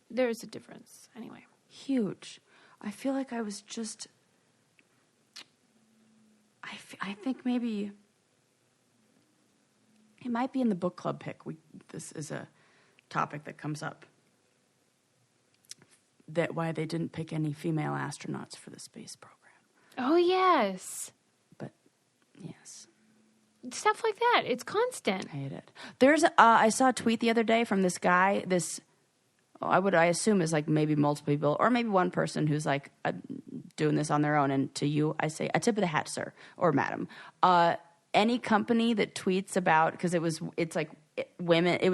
there's a difference anyway.
Huge. I feel like I was just, I think maybe it might be in the book club pick. This is a topic that comes up. That why they didn't pick any female astronauts for the space program.
Oh, yes.
But, yes.
Stuff like that. It's constant.
I hate it. I saw a tweet the other day from this guy, I assume is like maybe multiple people, or maybe one person who's like doing this on their own. And to you, I say, a tip of the hat, sir, or madam. Any company that tweets about, because it was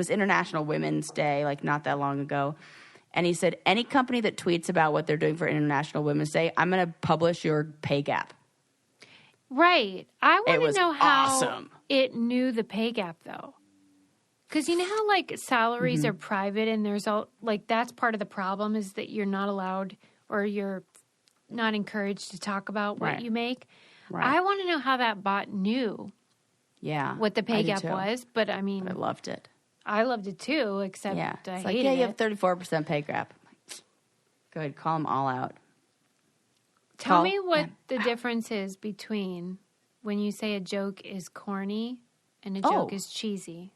International Women's Day, like not that long ago. And he said, any company that tweets about what they're doing for International Women's Day, I'm going to publish your pay gap.
Right. I want to know how
awesome.
It knew the pay gap, though. Because you know how, like, salaries are private and there's that's part of the problem is that you're not allowed or you're not encouraged to talk about what you make. Right. I want to know how that bot knew what the pay gap was. But, I mean.
I loved it.
I loved it, too, except I hated
it. You have 34% pay gap. Go ahead, call them all out.
Tell me what the difference is between when you say a joke is corny and a joke is cheesy.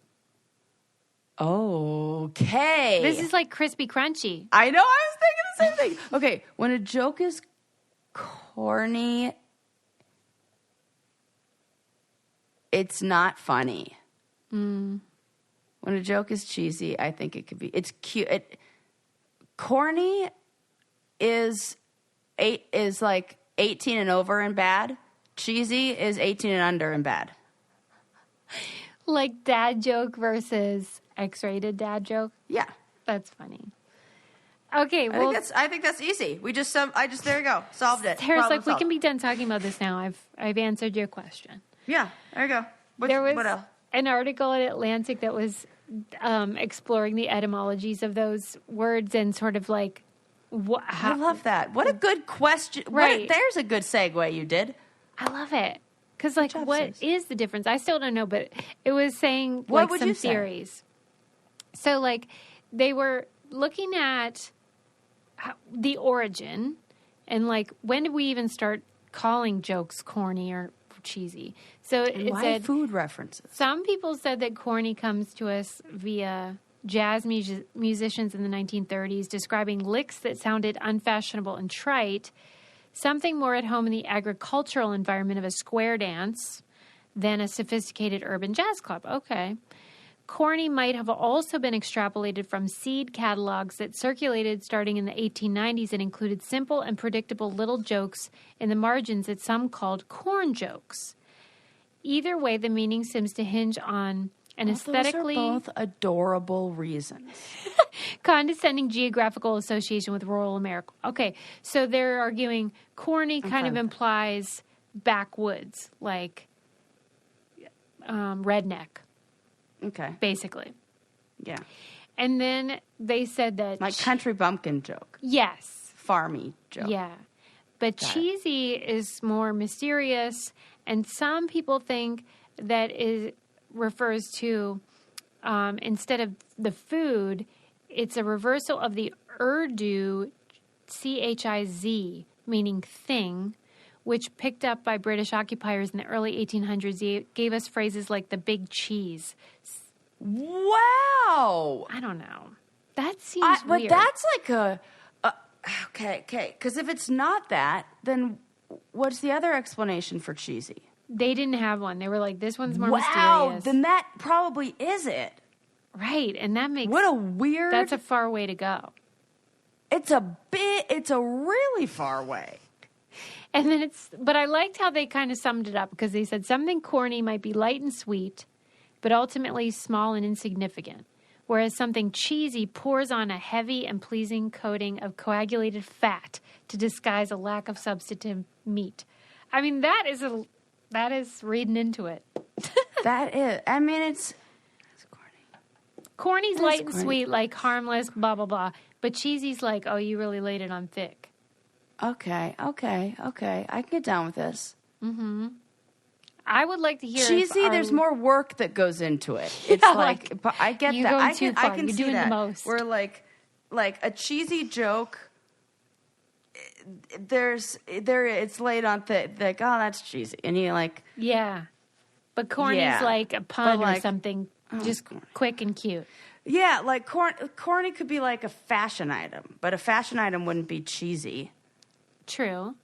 Okay.
This is like crispy crunchy.
I know. I was thinking the same thing. Okay. When a joke is corny, it's not funny. When a joke is cheesy, I think it could be. It's cute. Corny is like 18 and over and bad. Cheesy is 18 and under and bad.
Like dad joke versus X-rated dad joke?
Yeah.
That's funny. Okay, well...
I think that's easy. There you go. Solved it.
Sarah's like, we can be done talking about this now. I've answered your question.
Yeah, there you go.
What else? An article in Atlantic that was exploring the etymologies of those words and sort of like...
I love that. What a good question.
Right.
There's a good segue you did.
I love it. Because, like, what is the difference? I still don't know, but it was saying, like, some theories. So, like, they were looking at the origin and, like, when did we even start calling jokes corny or cheesy? So it said
food references.
Some people said that corny comes to us via jazz musicians in the 1930s describing licks that sounded unfashionable and trite, something more at home in the agricultural environment of a square dance than a sophisticated urban jazz club. Okay. Corny might have also been extrapolated from seed catalogs that circulated starting in the 1890s and included simple and predictable little jokes in the margins that some called corn jokes. Either way, the meaning seems to hinge on an aesthetically...
Those are both adorable reasons.
condescending geographical association with rural America. Okay, so they're arguing corny kind of implies backwoods, like redneck.
Okay.
Basically.
Yeah.
And then they said that...
Like country bumpkin joke.
Yes.
Farmy joke.
Yeah. But cheesy is more mysterious, and some people think that it refers to, instead of the food, it's a reversal of the Urdu CHIZ, meaning thing, which picked up by British occupiers in the early 1800s gave us phrases like the big cheese.
Wow.
I don't know. That seems weird.
But that's like okay. Because if it's not that, then what's the other explanation for cheesy?
They didn't have one. They were like, this one's more mysterious.
Wow, then that probably is it.
Right, and that makes...
What a weird...
That's a far way to go.
It's a really far way.
And then but I liked how they kind of summed it up, because they said something corny might be light and sweet, but ultimately small and insignificant, whereas something cheesy pours on a heavy and pleasing coating of coagulated fat to disguise a lack of substantive meat. I mean, that is reading into it.
That is. I mean, it's corny.
Corny's light and sweet, like harmless, blah, blah, blah. But cheesy's like, oh, you really laid it on thick.
Okay. I can get down with this.
Mm-hmm. I would like to hear...
Cheesy, there's more work that goes into it. It's like but I get that. I can see that. The most. Where like a cheesy joke... it's laid on thick, like, oh, that's cheesy, and you like,
yeah, but corny's like a pun or something, just quick and cute.
Yeah, like corny could be like a fashion item, but a fashion item wouldn't be cheesy.
True.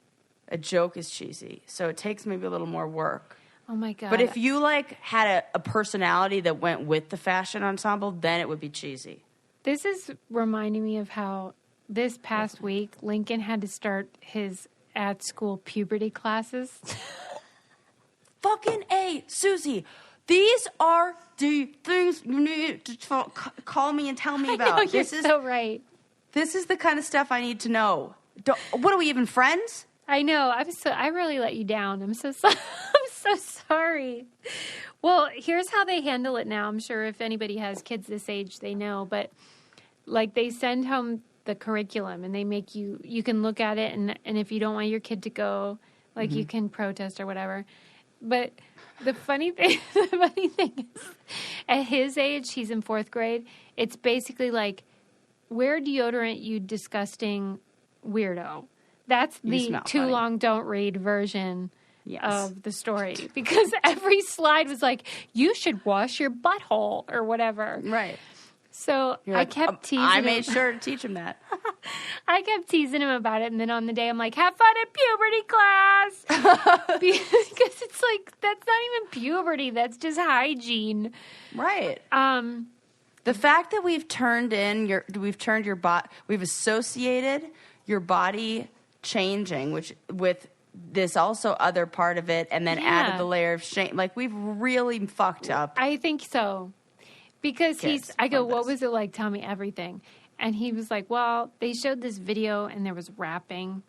A joke is cheesy, so it takes maybe a little more work.
Oh my God.
But if you like had a personality that went with the fashion ensemble, then it would be cheesy.
This is reminding me of how this past week, Lincoln had to start his at-school puberty classes.
Fucking A, Susie. These are the things you need to call me and tell me about.
I know, you're so right.
This is the kind of stuff I need to know. What are we, even friends?
I know. I really let you down. I'm so sorry. I'm so sorry. Well, here's how they handle it now. I'm sure if anybody has kids this age, they know. But like they send home the curriculum and they make you can look at it, and if you don't want your kid to go, like you can protest or whatever. But the funny thing is, at his age, he's in 4th grade, it's basically like, wear deodorant, you disgusting weirdo. That's the too long don't read version of the story, because every slide was like, you should wash your butthole or whatever.
Right.
So I kept teasing him.
I made sure to teach him that.
I kept teasing him about it, and then on the day I'm like, have fun at puberty class. Because it's like, that's not even puberty. That's just hygiene.
Right. The fact that we've we've associated your body changing, which with this also other part of it, and then added the layer of shame. Like, we've really fucked up.
I think so. Because I go, what was it like? Tell me everything. And he was like, well, they showed this video and there was rapping,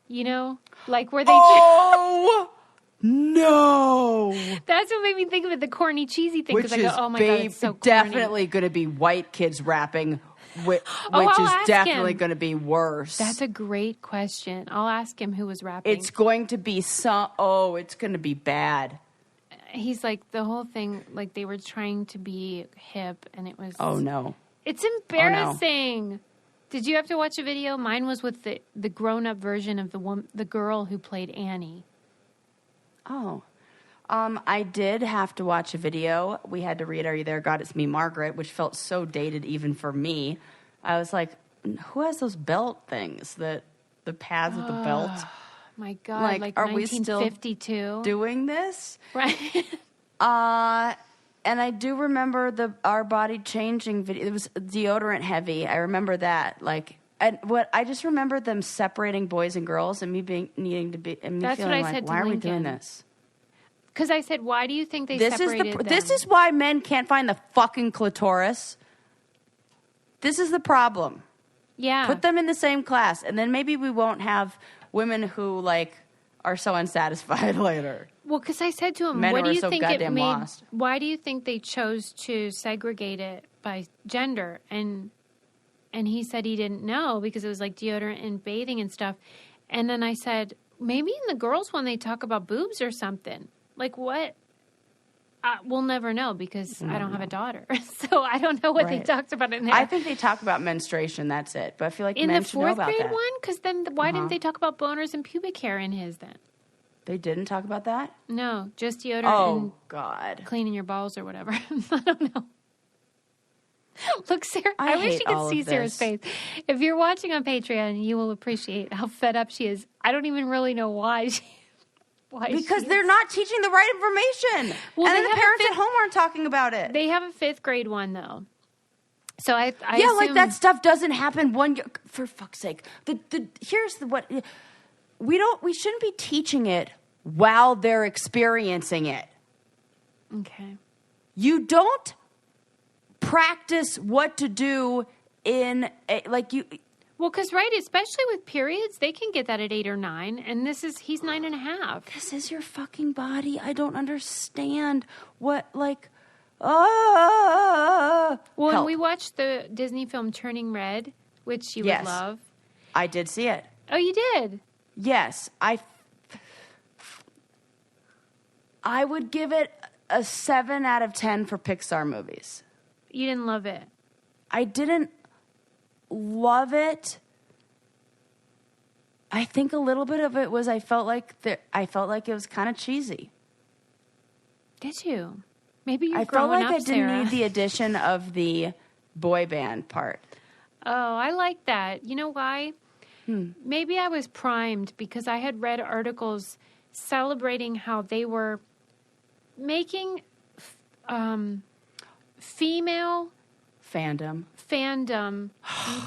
like where they...
Oh, no.
That's what made me think of it, the corny, cheesy thing. Because I go, oh my God, it's so corny.
Definitely going to be white kids rapping, which is definitely going to be worse.
That's a great question. I'll ask him who was rapping.
It's going to be it's going to be bad.
He's like, the whole thing, like they were trying to be hip, and it was...
Oh, no.
It's embarrassing. Oh, no. Did you have to watch a video? Mine was with the grown-up version of the girl who played Annie.
Oh. I did have to watch a video. We had to read Are You There, God, It's Me, Margaret, which felt so dated even for me. I was like, who has those belt things? The pads with the belt?
My God, like
are
1952?
We still doing this?
Right.
And I do remember our body changing video. It was deodorant heavy. I remember that. I just remember them separating boys and girls, and me needing to be, and me
That's
feeling
what I
like,
said to
why are we
Lincoln.
doing this?
Because I said, why do you think they separated them?
This is why men can't find the fucking clitoris. This is the problem.
Yeah.
Put them in the same class, and then maybe we won't have women who are so unsatisfied later.
Well, because I said to him,
Men
what do you
so
think
goddamn lost.
Why do you think they chose to segregate it by gender? And he said he didn't know because it was like deodorant and bathing and stuff. And then I said, maybe in the girls' one they talk about boobs or something. Like what? We'll never know because I don't have a daughter. So I don't know what they talked about in there.
I think they talk about menstruation, that's it. But I feel like men should know about that.
In the 4th grade one? Because then why didn't they talk about boners and pubic hair in his then?
They didn't talk about that?
No, just deodorant and
God.
cleaning your balls or whatever. I don't know. Look, Sarah, I wish you could see Sarah's face. If you're watching on Patreon, you will appreciate how fed up she is. I don't even really know why.
Because they're not teaching the right information. Well, and then the parents at home aren't talking about it.
They have a 5th grade one, though. So I
assume, like that stuff doesn't happen one year. For fuck's sake. Here's what we shouldn't be teaching it while they're experiencing it.
Okay.
You don't practice what to do in
Well, because, right, especially with periods, they can get that at 8 or 9, and he's 9.5.
This is your fucking body. I don't understand what, Well,
and we watched the Disney film Turning Red, which you would love.
I did see it.
Oh, you did?
Yes. I would give it a 7 out of 10 for Pixar movies.
You didn't love it?
I didn't love it. I think a little bit of it was I felt like it was kind of cheesy.
Did you? Maybe you're
I
growing
felt like
up,
I didn't need the addition of the boy band part.
Oh, I like that. You know why? Maybe I was primed because I had read articles celebrating how they were making female
fandom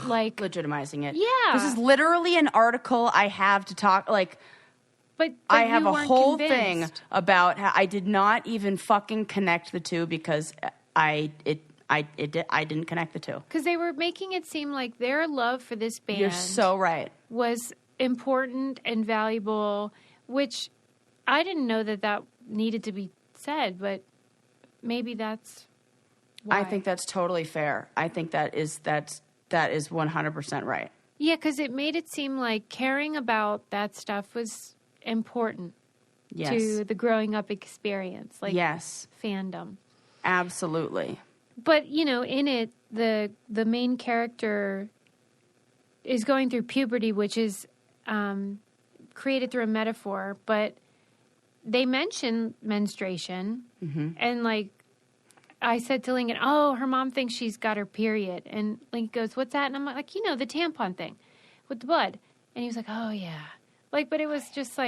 like
legitimizing it.
Yeah,
this is literally an article I have to talk
But
I have a whole
convinced.
thing about how I did not even fucking connect the two because I didn't connect the two.
Because they were making it seem like their love for this band
You're so right.
was important and valuable, which I didn't know that needed to be said, but maybe that's why.
I think that's totally fair. I think that is 100% right.
Yeah, because it made it seem like caring about that stuff was important to the growing up experience, like fandom.
Absolutely.
But, in it, the main character is going through puberty, which is created through a metaphor, but they mention menstruation, and, I said to Lincoln, her mom thinks she's got her period. And Lincoln goes, what's that? And I'm like, the tampon thing with the blood. And he was like, oh, yeah. But it was just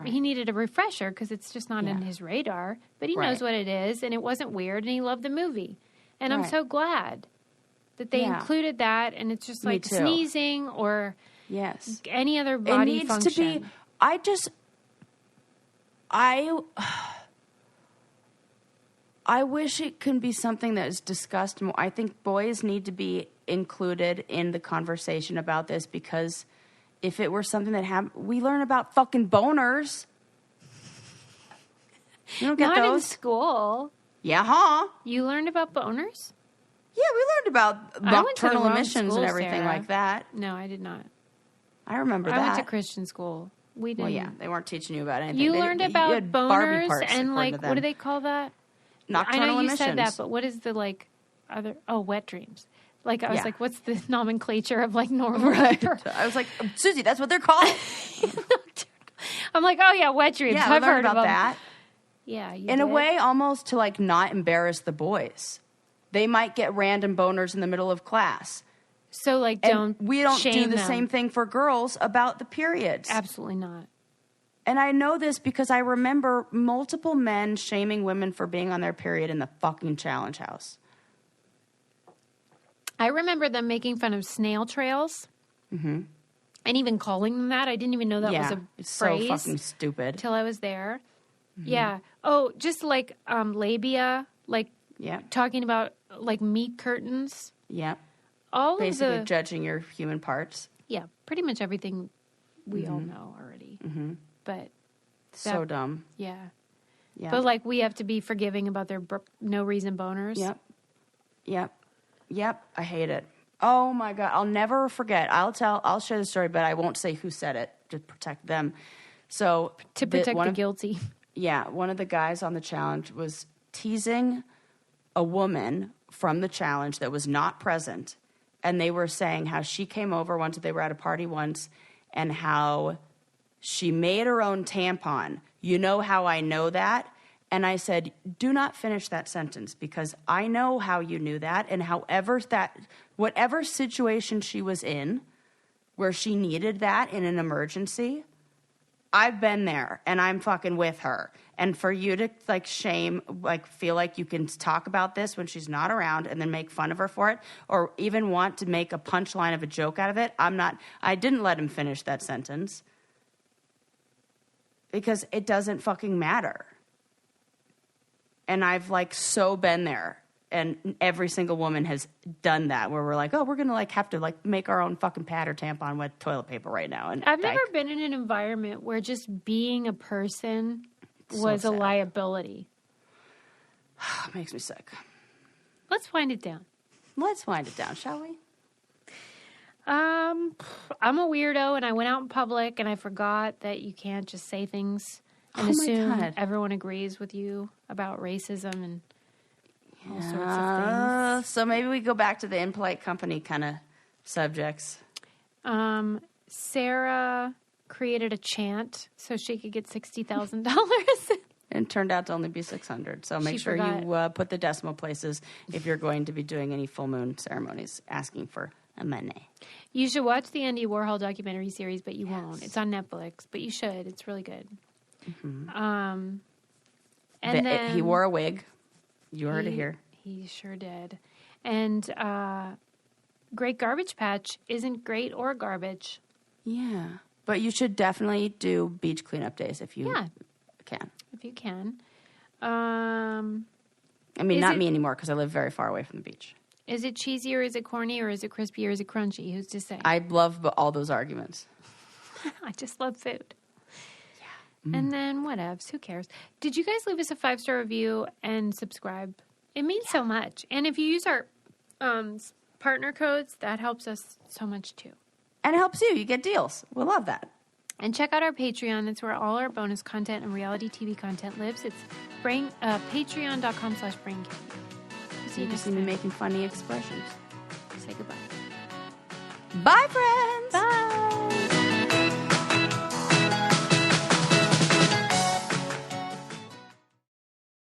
he needed a refresher because it's just not in his radar. But he knows what it is, and it wasn't weird, and he loved the movie. And I'm so glad that they included that, and it's just sneezing or any other body function.
It needs to be... I wish it can be something that is discussed more. I think boys need to be included in the conversation about this because if it were something that happened, we learn about fucking boners. You don't get
Not
those?
in school.
Yeah, huh?
You learned about boners?
Yeah, we learned about nocturnal emissions and everything like that.
No, I did not.
I remember that.
I went to Christian school. We didn't.
Well, yeah, they weren't teaching you about anything.
You learned about boners and what do they call that?
Nocturnal
I know you
emissions.
said that, but what is the wet dreams? I was like, what's the nomenclature of normal?
Right. I was like, Susie, that's what they're called.
I'm like, oh yeah, wet dreams.
Yeah,
I've heard
about that.
Yeah,
in a way, almost to not embarrass the boys. They might get random boners in the middle of class.
So we don't
do the same thing for girls about the periods.
Absolutely not.
And I know this because I remember multiple men shaming women for being on their period in the fucking challenge house.
I remember them making fun of snail trails. Mm-hmm. And even calling them that. I didn't even know that was a phrase.
So fucking stupid.
Till I was there. Mm-hmm. Yeah. Oh, just labia, talking about meat curtains.
Yeah.
Basically
judging your human parts.
Yeah, pretty much everything we all know already. Mm-hmm. But
so dumb.
Yeah. Yeah. But we have to be forgiving about their no reason boners.
Yep. I hate it. Oh my God. I'll never forget. I'll share the story, but I won't say who said it to protect them. So
to protect the guilty.
Yeah. One of the guys on the challenge was teasing a woman from the challenge that was not present. And they were saying how she came over once, they were at a party once, and how she made her own tampon. You know how I know that? And I said, do not finish that sentence because I know how you knew that. And whatever situation she was in where she needed that in an emergency, I've been there and I'm fucking with her. And for you to feel like you can talk about this when she's not around and then make fun of her for it, or even want to make a punchline of a joke out of it, I didn't let him finish that sentence because it doesn't fucking matter. And I've so been there, and every single woman has done that where we're like, oh, we're going to have to make our own fucking pad or tampon with toilet paper right now. And
I've never been in an environment where just being a person was a liability.
Makes me sick.
Let's wind it down.
Let's wind it down, shall we?
I'm a weirdo, and I went out in public, and I forgot that you can't just say things and assume everyone agrees with you about racism and all sorts of things.
So maybe we go back to the impolite company kind of subjects.
Sarah created a chant so she could get $60,000.
And turned out to only be 600. So make sure you put the decimal places if you're going to be doing any full moon ceremonies asking for a money.
You should watch the Andy Warhol documentary series, but you won't. It's on Netflix, but you should. It's really good.
Mm-hmm. And then he wore a wig. You heard it here.
He sure did. And Great Garbage Patch isn't great or garbage.
Yeah. But you should definitely do beach cleanup days if you can.
If you can.
I mean, not me anymore because I live very far away from the beach.
Is it cheesy or is it corny or is it crispy or is it crunchy? Who's to say?
I love all those arguments.
I just love food. And then whatevs, who cares? Did you guys leave us a 5-star review and subscribe? It means so much. And if you use our partner codes, that helps us so much too.
And it helps you. You get deals. We love that.
And check out our Patreon. That's where all our bonus content and reality TV content lives. It's patreon.com/braincandy.
So you just need to be making funny expressions.
Say goodbye.
Bye, friends.
Bye.